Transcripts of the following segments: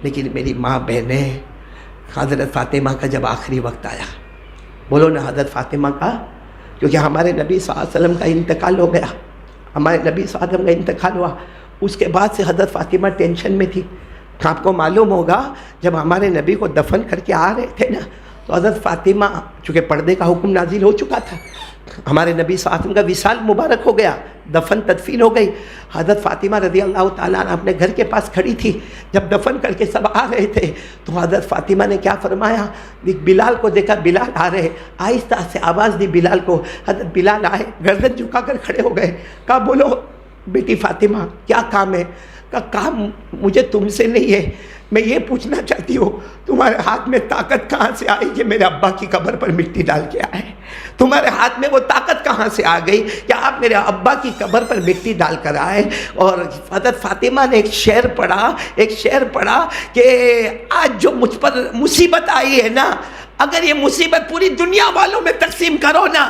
لیکن میری ماں بہنیں، حضرت فاطمہ کا جب آخری وقت آیا، بولو نا حضرت فاطمہ کا، کیونکہ ہمارے نبی صلی اللہ علیہ وسلم کا انتقال ہو گیا، ہمارے نبی صلی اللہ علیہ وسلم کا انتقال ہوا، اس کے بعد سے حضرت فاطمہ ٹینشن میں تھی۔ آپ کو معلوم ہوگا جب ہمارے نبی کو دفن کر کے آ رہے تھے نا، تو حضرت فاطمہ، چونکہ پردے کا حکم نازل ہو چکا تھا، ہمارے نبی صلی اللہ علیہ وسلم کا وصال مبارک ہو گیا، دفن تدفین ہو گئی، حضرت فاطمہ رضی اللہ تعالیٰ عنہ اپنے گھر کے پاس کھڑی تھی۔ جب دفن کر کے سب آ رہے تھے تو حضرت فاطمہ نے کیا فرمایا، بلال کو دیکھا، بلال آ رہے، آہستہ سے آواز دی بلال کو، حضرت بلال آئے، گردن جھکا کر کھڑے ہو گئے، کہا بولو بیٹی فاطمہ کیا کام ہے؟ کہا کام مجھے تم سے نہیں ہے، میں یہ پوچھنا چاہتی ہوں تمہارے ہاتھ میں طاقت کہاں سے آئی کہ میرے ابا کی قبر پر مٹی ڈال کے آئے؟ تمہارے ہاتھ میں وہ طاقت کہاں سے آ گئی کہ آپ میرے ابا کی قبر پر مٹی ڈال کر آئے؟ اور حضرت فاطمہ نے ایک شعر پڑھا کہ آج جو مجھ پر مصیبت آئی ہے نا، اگر یہ مصیبت پوری دنیا والوں میں تقسیم کرو نا،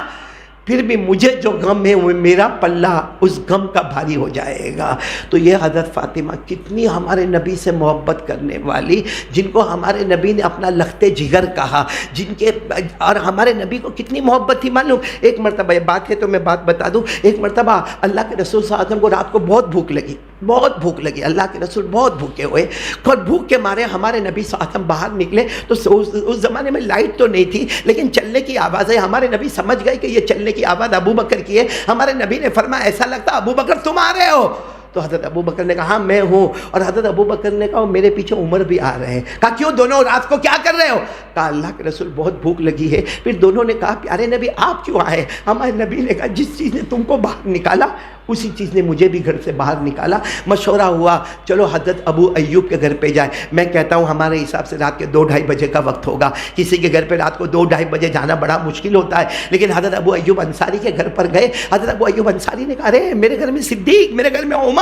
پھر بھی مجھے جو غم ہے وہ میرا پلہ اس غم کا بھاری ہو جائے گا۔ تو یہ حضرت فاطمہ کتنی ہمارے نبی سے محبت کرنے والی، جن کو ہمارے نبی نے اپنا لخت جگر کہا، جن کے اور ہمارے نبی کو کتنی محبت تھی معلوم۔ ایک مرتبہ، یہ بات ہے تو میں بات بتا دوں، ایک مرتبہ اللہ کے رسول صلی اللہ علیہ وسلم کو رات کو بہت بھوک لگی، اللہ کے رسول بہت بھوکے ہوئے، اور بھوک کے مارے ہمارے نبی صلی اللہ علیہ وسلم باہر نکلے تو اس زمانے میں لائٹ تو نہیں تھی لیکن چلنے کی آواز ہے، ہمارے نبی سمجھ گئے کہ یہ چلنے کی آواز ابو بکر کی ہے۔ ہمارے نبی نے فرمایا ایسا لگتا ابو بکر تم آ رہے ہو؟ تو حضرت ابو بکر نے کہا ہاں میں ہوں، اور حضرت ابو بکر نے کہا میرے پیچھے عمر بھی آ رہے ہیں۔ کہا کیوں دونوں رات کو کیا کر رہے ہو؟ کہا اللہ کے رسول بہت بھوک لگی ہے۔ پھر دونوں نے کہا پیارے نبی آپ کیوں آئے؟ ہمارے نبی نے کہا جس چیز نے تم کو باہر نکالا اسی چیز نے مجھے بھی گھر سے باہر نکالا۔ مشورہ ہوا چلو حضرت ابو ایوب کے گھر پہ جائے۔ میں کہتا ہوں ہمارے حساب سے رات کے 2-2:30 بجے کا وقت ہوگا، کسی کے گھر پہ رات کو 2-2:30 بجے جانا بڑا مشکل ہوتا ہے، لیکن حضرت ابو ایوب انصاری کے گھر پر گئے۔ حضرت ابو ایوب انصاری نے کہا ارے میرے گھر میں صدیق، میرے گھر میں عمر،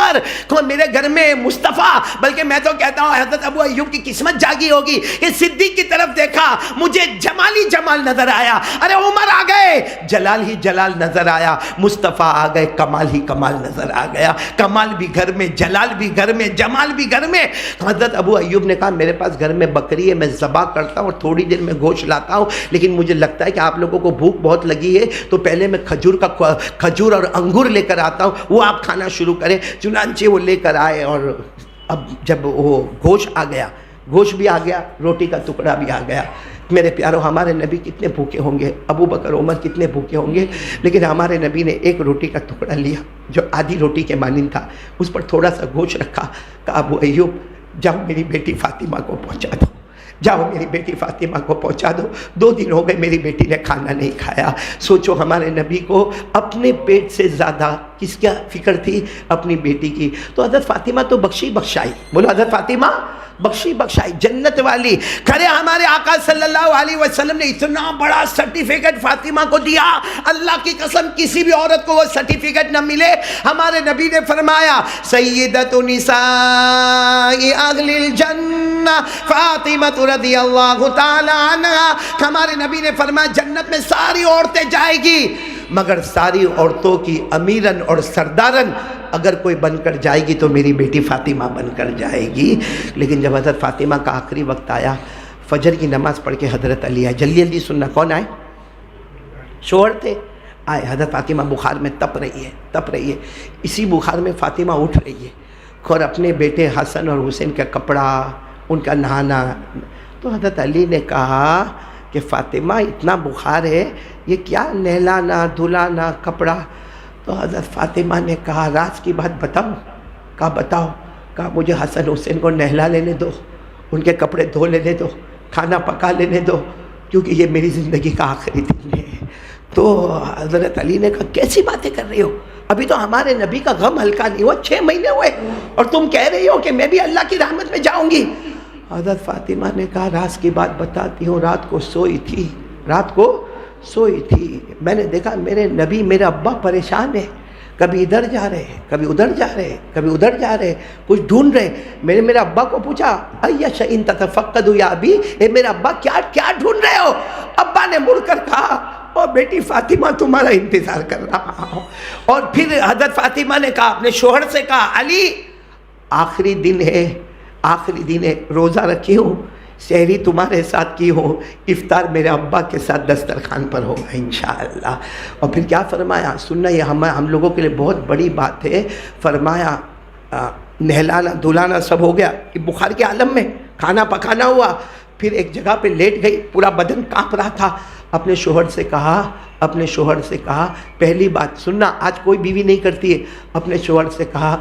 میرے گھر میں مصطفیٰ، بلکہ میں تو کہتا ہوں حضرت ابو ایوب کی قسمت جاگی ہوگی کہ صدیق کی طرف دیکھا مجھے جمال ہی جمال نظر آیا، ارے عمر آ گئے جلال ہی جلال نظر آیا، مصطفیٰ آ گئے کمال ہی کمال نظر آ گیا، کمال بھی گھر میں، جلال بھی گھر میں، جمال بھی گھر میں۔ حضرت ابو ایوب نے کہا میرے پاس گھر میں بکری ہے، میں ذبح کرتا ہوں اور تھوڑی دیر میں گوشت لاتا ہوں، لیکن مجھے لگتا ہے کہ آپ لوگوں کو بھوک بہت لگی ہے تو پہلے میں کھجور اور انگور لے کر آتا ہوں، وہ آپ کھانا شروع کریں۔ چنانچہ وہ لے کر آئے، اور اب جب وہ گوشت آ گیا، گوشت بھی آ گیا، روٹی کا ٹکڑا بھی آ گیا۔ میرے پیارو ہمارے نبی کتنے بھوکے ہوں گے، ابو بکر عمر کتنے بھوکے ہوں گے، لیکن ہمارے نبی نے ایک روٹی کا ٹکڑا لیا جو آدھی روٹی کے مانند تھا، اس پر تھوڑا سا گوشت رکھا، کہا ابو ایوب جاؤ میری بیٹی فاطمہ کو پہنچا دو، جاؤ میری بیٹی فاطمہ کو پہنچا دو، 2 دن ہو گئے میری بیٹی نے کھانا نہیں کھایا۔ سوچو ہمارے نبی کو اپنے پیٹ سے زیادہ کس کیا فکر تھی؟ اپنی بیٹی کی۔ تو حضرت فاطمہ تو بخشی بخشائی، بولو حضرت فاطمہ بخشی بخشائی، جنت والی۔ کھڑے ہمارے آقا صلی اللہ علیہ وسلم نے اتنا بڑا سرٹیفکیٹ فاطمہ کو دیا، اللہ کی قسم کسی بھی عورت کو وہ سرٹیفکیٹ نہ ملے۔ ہمارے نبی نے فرمایا سیدۃ نساء اہل الجنہ فاطمہ رضی اللہ تعالی عنہا۔ ہمارے نبی نے فرمایا جنت میں ساری عورتیں جائے گی مگر ساری عورتوں کی امیرن اور سردارن اگر کوئی بن کر جائے گی تو میری بیٹی فاطمہ بن کر جائے گی۔ لیکن جب حضرت فاطمہ کا آخری وقت آیا، فجر کی نماز پڑھ کے حضرت علی آئے، جلدی جلدی سننا، کون آئے؟ شوہر تھے، آئے۔ حضرت فاطمہ بخار میں تپ رہی ہے، اسی بخار میں فاطمہ اٹھ رہی ہے اور اپنے بیٹے حسن اور حسین کا کپڑا، ان کا نہانا۔ تو حضرت علی نے کہا کہ فاطمہ اتنا بخار ہے، یہ کیا نہلانا دھلانا کپڑا؟ تو حضرت فاطمہ نے کہا راز کی بات بتاؤں؟ کہا بتاؤ۔ کہا مجھے حسن حسین کو نہلا لینے دو، ان کے کپڑے دھو لینے دو، کھانا پکا لینے دو، کیونکہ یہ میری زندگی کا آخری دن ہے۔ تو حضرت علی نے کہا کیسی باتیں کر رہی ہو، ابھی تو ہمارے نبی کا غم ہلکا نہیں ہوا، 6 مہینے ہوئے اور تم کہہ رہی ہو کہ میں بھی اللہ کی رحمت میں جاؤں گی۔ حضرت فاطمہ نے کہا راز کی بات بتاتی ہوں، رات کو سوئی تھی، میں نے دیکھا میرے نبی میرے ابا پریشان ہے، کبھی ادھر جا رہے کبھی ادھر جا رہے کبھی ادھر جا رہے، کچھ ڈھونڈ رہے۔ میں نے میرے ابا کو پوچھا ای شیء تتفقد یا ابی، اے میرے ابا کیا ڈھونڈ رہے ہو؟ ابا نے مڑ کر کہا اور بیٹی فاطمہ تمہارا انتظار کر رہا ہوں۔ اور پھر حضرت فاطمہ نے کہا اپنے شوہر سے کہا علی آخری دن ہے، آخری دن ہے، روزہ رکھی ہوں، سحری تمہارے ساتھ کی ہوں، افطار میرے ابا کے ساتھ دسترخوان پر ہوگا انشاءاللہ۔ اور پھر کیا فرمایا، سننا یہ ہم لوگوں کے لیے بہت بڑی بات ہے، فرمایا نہلانا دھلانا سب ہو گیا، بخار کے عالم میں کھانا پکانا ہوا، پھر ایک جگہ پہ لیٹ گئی، پورا بدن کانپ رہا تھا، اپنے شوہر سے کہا پہلی بات سننا، آج کوئی بیوی نہیں کرتی ہے، اپنے شوہر سے کہا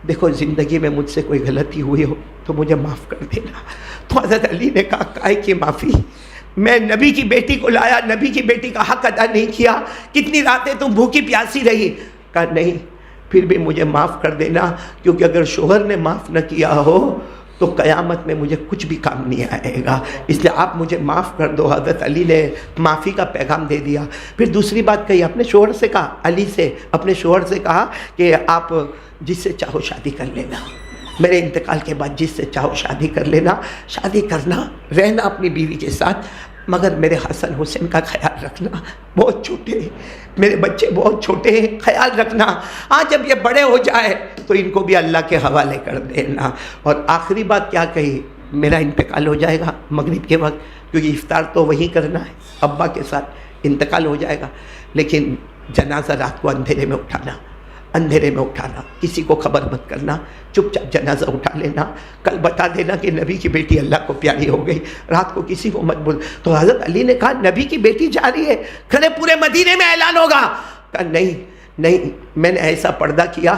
دیکھو زندگی میں مجھ سے کوئی غلطی ہوئی ہو تو مجھے معاف کر دینا۔ تو حضرت علی نے کہا کائے کی معافی، میں نبی کی بیٹی کو لایا، نبی کی بیٹی کا حق ادا نہیں کیا، کتنی راتیں تم بھوکی پیاسی رہی، کہا نہیں پھر بھی مجھے معاف کر دینا، کیونکہ اگر شوہر نے معاف نہ کیا ہو تو قیامت میں مجھے کچھ بھی کام نہیں آئے گا، اس لیے آپ مجھے معاف کر دو۔ حضرت علی نے معافی کا پیغام دے دیا۔ پھر دوسری بات کہی، اپنے شوہر سے کہا، علی سے اپنے شوہر سے کہا کہ آپ جس سے چاہو شادی کر لینا، میرے انتقال کے بعد جس سے چاہو شادی کر لینا، شادی کرنا، رہنا اپنی بیوی کے ساتھ، مگر میرے حسن حسین کا خیال رکھنا، بہت چھوٹے ہیں میرے بچے، بہت چھوٹے ہیں، خیال رکھنا، ہاں جب یہ بڑے ہو جائے تو ان کو بھی اللہ کے حوالے کر دینا۔ اور آخری بات کیا کہی، میرا انتقال ہو جائے گا مغرب کے وقت، کیونکہ افطار تو وہی کرنا ہے، ابا کے ساتھ انتقال ہو جائے گا، لیکن جنازہ رات کو اندھیرے میں اٹھانا، کسی کو خبر مت کرنا، چپ چاپ جنازہ اٹھا لینا، کل بتا دینا کہ نبی کی بیٹی اللہ کو پیاری ہو گئی، رات کو کسی کو مت بول۔ تو حضرت علی نے کہا نبی کی بیٹی جا رہی ہے، کھڑے پورے مدینے میں اعلان ہوگا، کہا نہیں، میں نے ایسا پردہ کیا،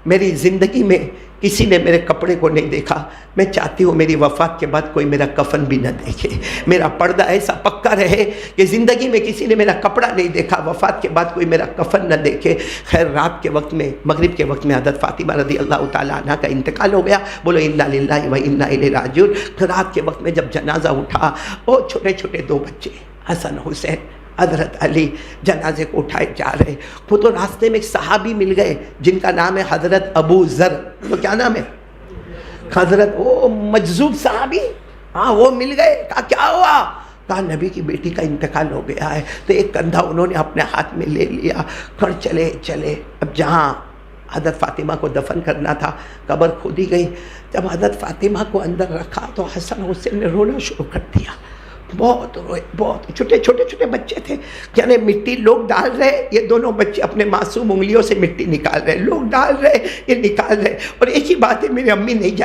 میری زندگی میں کسی نے میرے کپڑے کو نہیں دیکھا، میں چاہتی ہوں میری وفات کے بعد کوئی میرا کفن بھی نہ دیکھے، میرا پردہ ایسا پکا رہے کہ زندگی میں کسی نے میرا کپڑا نہیں دیکھا، وفات کے بعد کوئی میرا کفن نہ دیکھے۔ خیر رات کے وقت میں، مغرب کے وقت میں حضرت فاطمہ رضی اللہ تعالیٰ عنہ کا انتقال ہو گیا، بولو انا للہ و انا الیہ راجعون۔ رات کے وقت میں جب جنازہ اٹھا، وہ چھوٹے چھوٹے دو بچے حسن حسین، حضرت علی جنازے کو اٹھائے جا رہے، وہ تو راستے میں ایک صحابی مل گئے جن کا نام ہے حضرت ابو ذر، تو کیا نام ہے، حضرت وہ مجذوب صحابی، ہاں وہ مل گئے، کہا کیا ہوا، کہا نبی کی بیٹی کا انتقال ہو گیا ہے۔ تو ایک کندھا انہوں نے اپنے ہاتھ میں لے لیا، پھر چلے اب جہاں حضرت فاطمہ کو دفن کرنا تھا قبر کھودی گئی، جب حضرت فاطمہ کو اندر رکھا تو حسن حسین نے رونا شروع کر دیا، بہت روئے، بہت چھوٹے بچے تھے، یعنی مٹی لوگ ڈال رہے، یہ دونوں بچے اپنے معصوم انگلیوں سے مٹی نکال رہے، لوگ ڈال رہے، یہ نکال رہے، اور ایک ہی بات ہے میری امی نہیں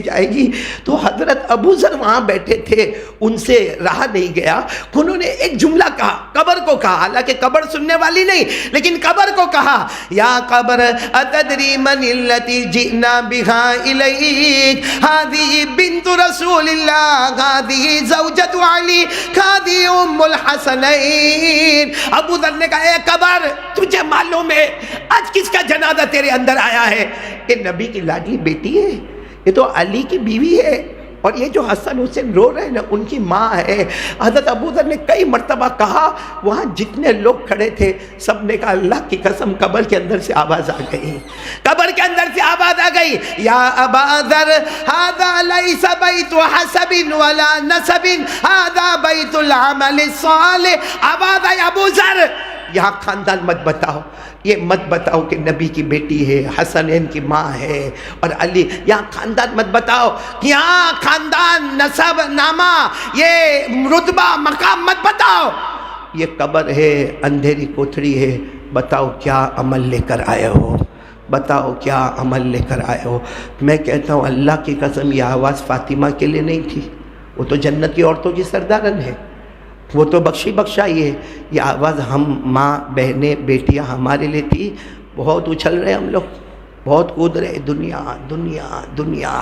جائے گی۔ تو حضرت ابو ذر وہاں بیٹھے تھے، ان سے رہا نہیں گیا، انہوں نے ایک جملہ کہا، قبر کو کہا، حالانکہ قبر سننے والی نہیں لیکن قبر کو کہا، یا قبر اتدری من التی جئنا بہا الیک، ہذہ بنت رسول اللہ، ہذہ زوجۃ علی، ہذہ ام الحسنین۔ ابو ذر نے کہا اے قبر تجھے معلوم ہے آج کس کا جنازہ تیرے اندر آیا ہے، یہ نبی کی لاڈلی بیٹی ہے، یہ تو علی کی بیوی ہے، اور یہ جو حسن حسین رو رہے ہیں نا ان کی ماں ہے۔ حضرت ابو ذر نے کئی مرتبہ کہا، وہاں جتنے لوگ کھڑے تھے سب نے کہا اللہ کی قسم، قبر کے اندر سے آواز آ گئی، یا ابا ذر ھذا لیس بیت حسب ولا نسب، ھذا بیت العمل الصالح۔ آواز آئی ابو ذر یہاں خاندان مت بتاؤ، یہ مت بتاؤ کہ نبی کی بیٹی ہے، حسنین کی ماں ہے اور علی، یہاں خاندان مت بتاؤ، یہاں خاندان نسب نامہ یہ رتبہ مقام مت بتاؤ، یہ قبر ہے، اندھیری کوٹھڑی ہے، بتاؤ کیا عمل لے کر آئے ہو۔ میں کہتا ہوں اللہ کی قسم یہ آواز فاطمہ کے لیے نہیں تھی، وہ تو جنت کی عورتوں کی سردارن ہے، وہ تو بخشائی ہے، یہ آواز ہم ماں بہنیں بیٹیاں ہمارے لیے تھی۔ بہت اچھل رہے ہم لوگ، بہت کود رہے، دنیا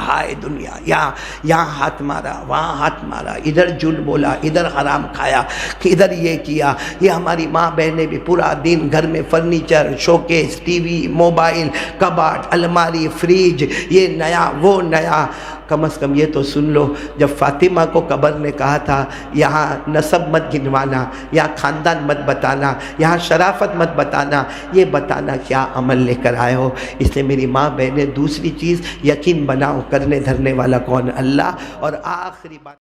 ہائے دنیا، یہاں ہاتھ مارا، وہاں ہاتھ مارا، ادھر جھوٹ بولا، ادھر حرام کھایا، ادھر یہ کیا۔ یہ ہماری ماں بہنیں بھی پورا دن گھر میں furniture, showcase, TV, mobile, کباٹ، الماری، فریج، یہ نیا وہ نیا۔ کم از کم یہ تو سن لو، جب فاطمہ کو قبر نے کہا تھا یہاں نسب مت گنوانا، یہاں خاندان مت بتانا، یہاں شرافت مت بتانا، یہ بتانا کیا عمل لے کر آئے ہو۔ اس لیے میری ماں بہنیں دوسری چیز یقین بناؤ، کرنے دھرنے والا کون؟ اللہ۔ اور آخری بات